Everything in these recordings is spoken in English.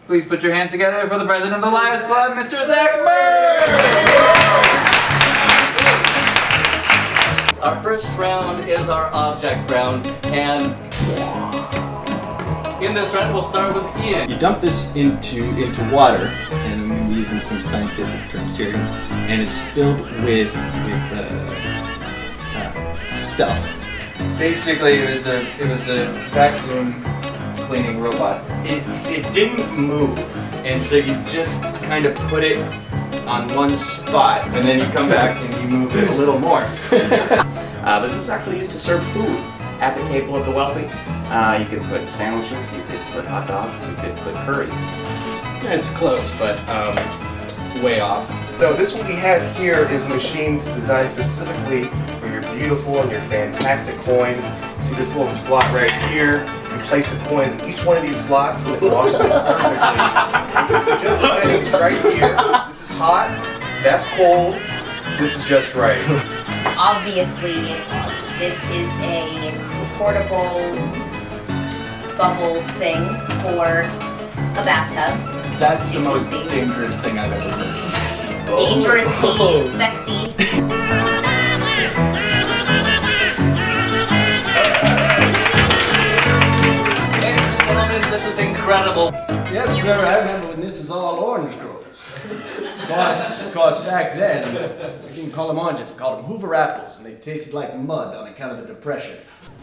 Please put your hands together for the president of the Liars Club, Mr. Zach Bird! Our first round is our object round, and in this round we'll start with Ian. You dump this into water, and I'm going to be using some scientific terms here, and it's filled with stuff. Basically, it was a vacuum cleaning robot. It didn't move, and so you just kind of put it on one spot, and then you come back and you move it a little more. But this was actually used to serve food at the table of the wealthy. You could put sandwiches, you could put hot dogs, you could put curry. It's close, but way off. So this what we have here is machines designed specifically for your beautiful and your fantastic coins. You see this little slot right here. You place the coins in each one of these slots and it washes it perfectly. Just the settings right here. This is hot, that's cold, this is just right. Obviously, this is a portable bubble thing for a bathtub. That's the You can most see. dangerous thing I've ever heard. Dangerously sexy. Ladies and gentlemen, this is incredible. Yes, sir, I remember when this was all orange growers. Of course, back then, we didn't call them oranges, we called them Hoover apples, and they tasted like mud on account of the Depression.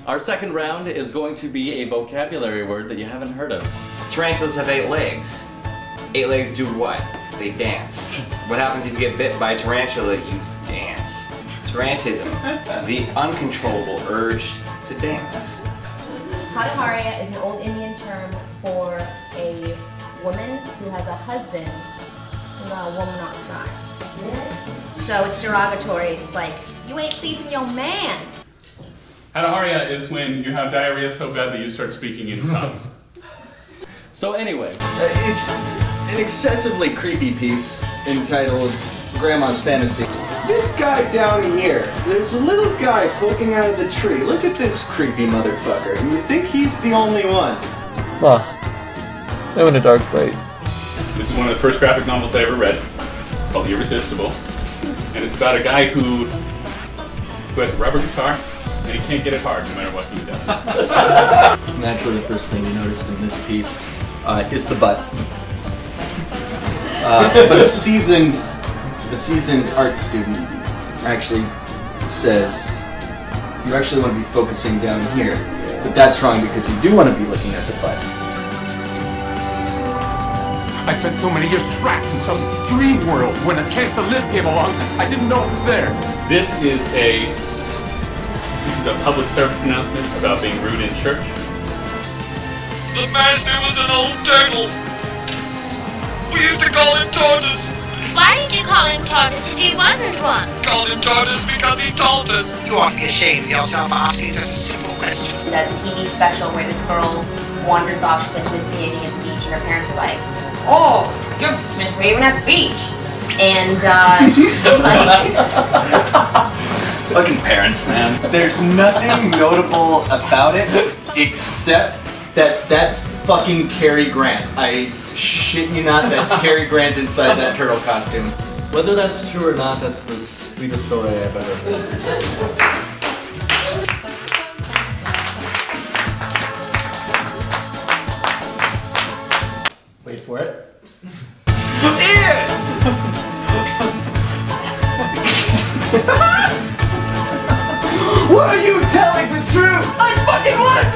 Our second round is going to be a vocabulary word that you haven't heard of. Tarantulas have 8 legs. 8 legs do what? They dance. What happens if you get bit by a tarantula? You dance. Tarantism, the uncontrollable urge to dance. Kataharia is an old Indian term for a woman who has a husband and a woman on trial. So it's derogatory. It's like, you ain't pleasing your man. Hataharia is when you have diarrhea so bad that you start speaking in tongues. So anyway, It's an excessively creepy piece entitled Grandma's Fantasy. This guy down here, there's a little guy poking out of the tree. Look at this creepy motherfucker. And you think he's the only one. I'm in a dark place. This is one of the first graphic novels I ever read, called Irresistible. And it's about a guy who has a rubber guitar, and he can't get it hard no matter what he does. Naturally, the first thing you noticed in this piece is the butt. But a seasoned art student actually says you actually want to be focusing down here, but that's wrong because you do want to be looking at the butt. I spent so many years trapped in some dream world. When a chance to live came along, I didn't know it was there. This is a public service announcement about being rude in church. The master was an old turtle. We used to call him Tortoise. Why did you call him Tortoise if he wasn't one? Called him Tortoise because he told us. You ought to be ashamed of yourself for asking such a simple question. That's a TV special where this girl wanders off. She's like misbehaving at the beach, and her parents are like, "Oh, you're misbehaving at the beach," and she's like, Fucking parents, man. There's nothing notable about it except that that's fucking Cary Grant. I shit you not, that's Cary Grant inside that turtle costume. whether that's true or not, that's the sweetest story I've ever heard. Wait for it. Were you telling the truth? I fucking was